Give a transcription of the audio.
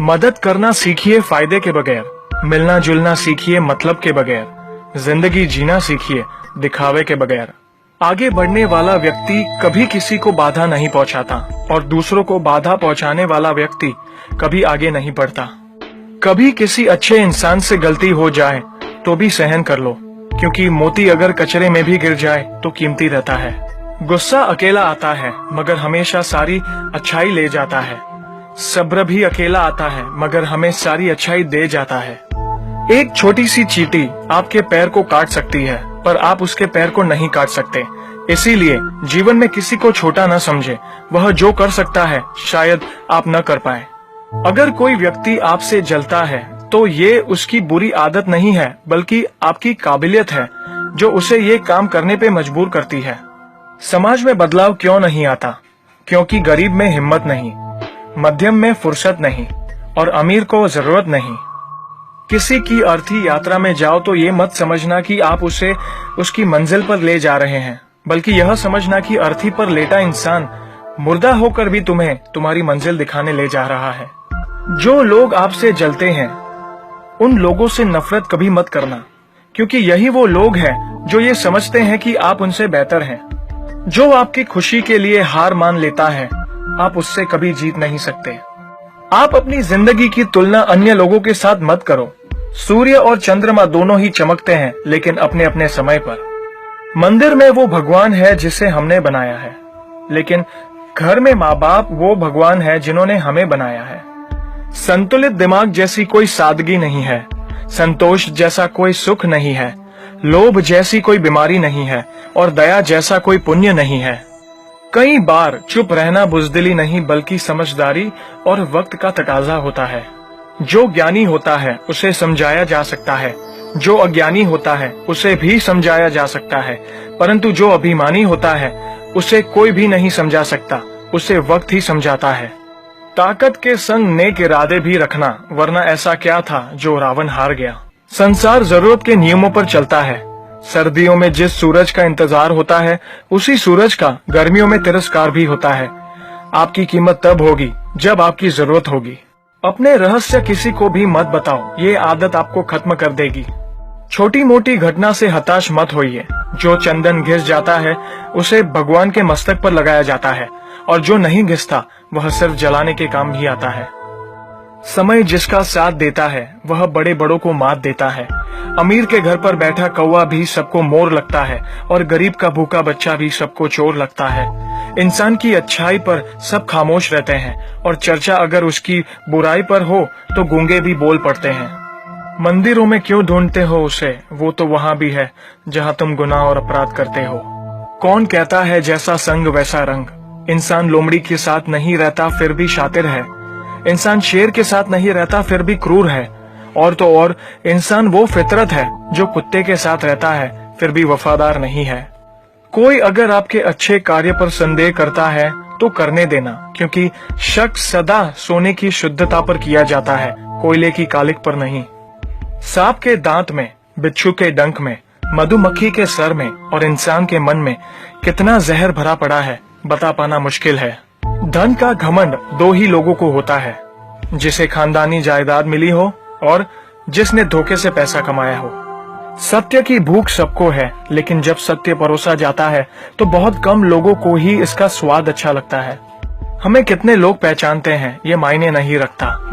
मदद करना सीखिए फायदे के बगैर, मिलना जुलना सीखिए मतलब के बगैर, जिंदगी जीना सीखिए दिखावे के बगैर। आगे बढ़ने वाला व्यक्ति कभी किसी को बाधा नहीं पहुंचाता और दूसरों को बाधा पहुंचाने वाला व्यक्ति कभी आगे नहीं बढ़ता। कभी किसी अच्छे इंसान से गलती हो जाए तो भी सहन कर लो, क्योंकि मोती अगर कचरे में भी गिर जाए तो कीमती रहता है। गुस्सा अकेला आता है मगर हमेशा सारी अच्छाई ले जाता है। सब्र भी अकेला आता है मगर हमें सारी अच्छाई दे जाता है। एक छोटी सी चींटी आपके पैर को काट सकती है पर आप उसके पैर को नहीं काट सकते। इसीलिए जीवन में किसी को छोटा न समझे, वह जो कर सकता है शायद आप न कर पाए। अगर कोई व्यक्ति आपसे जलता है तो ये उसकी बुरी आदत नहीं है बल्कि आपकी काबिलियत है जो उसे ये काम करने पे मजबूर करती है। समाज में बदलाव क्यों नहीं आता? क्योंकि गरीब में हिम्मत नहीं, मध्यम में फुर्सत नहीं और अमीर को जरूरत नहीं। किसी की अर्थी यात्रा में जाओ तो ये मत समझना कि आप उसे उसकी मंजिल पर ले जा रहे हैं, बल्कि यह समझना कि अर्थी पर लेटा इंसान मुर्दा होकर भी तुम्हें तुम्हारी मंजिल दिखाने ले जा रहा है। जो लोग आपसे जलते हैं उन लोगों से नफरत कभी मत करना, क्योंकि यही वो लोग हैं जो ये समझते हैं कि आप उनसे बेहतर हैं। जो आपकी खुशी के लिए हार मान लेता है आप उससे कभी जीत नहीं सकते। आप अपनी जिंदगी की तुलना अन्य लोगों के साथ मत करो। सूर्य और चंद्रमा दोनों ही चमकते हैं लेकिन अपने अपने समय पर। मंदिर में वो भगवान है जिसे हमने बनाया है, लेकिन घर में माँ बाप वो भगवान है जिन्होंने हमें बनाया है। संतुलित दिमाग जैसी कोई सादगी नहीं है, संतोष जैसा कोई सुख नहीं है, लोभ जैसी कोई बीमारी नहीं है और दया जैसा कोई पुण्य नहीं है। कई बार चुप रहना बुजदिली नहीं बल्कि समझदारी और वक्त का तकाजा होता है। जो ज्ञानी होता है उसे समझाया जा सकता है, जो अज्ञानी होता है उसे भी समझाया जा सकता है, परंतु जो अभिमानी होता है उसे कोई भी नहीं समझा सकता, उसे वक्त ही समझाता है। ताकत के संग नेक इरादे भी रखना, वरना ऐसा क्या था जो रावण हार गया। संसार जरूरत के नियमों पर चलता है। सर्दियों में जिस सूरज का इंतजार होता है उसी सूरज का गर्मियों में तिरस्कार भी होता है। आपकी कीमत तब होगी जब आपकी जरूरत होगी। अपने रहस्य किसी को भी मत बताओ, ये आदत आपको खत्म कर देगी। छोटी मोटी घटना से हताश मत होइए। जो चंदन घिस जाता है उसे भगवान के मस्तक पर लगाया जाता है और जो नहीं घिसता वह सिर्फ जलाने के काम ही आता है। समय जिसका साथ देता है वह बड़े बड़ों को मात देता है। अमीर के घर पर बैठा कौवा भी सबको मोर लगता है और गरीब का भूखा बच्चा भी सबको चोर लगता है। इंसान की अच्छाई पर सब खामोश रहते हैं और चर्चा अगर उसकी बुराई पर हो तो गूंगे भी बोल पड़ते हैं। मंदिरों में क्यों ढूंढते हो उसे, वो तो वहां भी है जहां तुम गुनाह और अपराध करते हो। कौन कहता है जैसा संग वैसा रंग? इंसान लोमड़ी के साथ नहीं रहता फिर भी शातिर है। इंसान शेर के साथ नहीं रहता फिर भी क्रूर है। और तो और इंसान वो फितरत है जो कुत्ते के साथ रहता है फिर भी वफादार नहीं है। कोई अगर आपके अच्छे कार्य पर संदेह करता है तो करने देना, क्योंकि शक सदा सोने की शुद्धता पर किया जाता है, कोयले की कालिक पर नहीं। सांप के दांत में, बिच्छू के डंक में, मधुमक्खी के सर में और इंसान के मन में कितना जहर भरा पड़ा है बता पाना मुश्किल है। धन का घमंड दो ही लोगों को होता है, जिसे खानदानी जायदाद मिली हो और जिसने धोखे से पैसा कमाया हो। सत्य की भूख सबको है, लेकिन जब सत्य परोसा जाता है तो बहुत कम लोगों को ही इसका स्वाद अच्छा लगता है। हमें कितने लोग पहचानते हैं ये मायने नहीं रखता।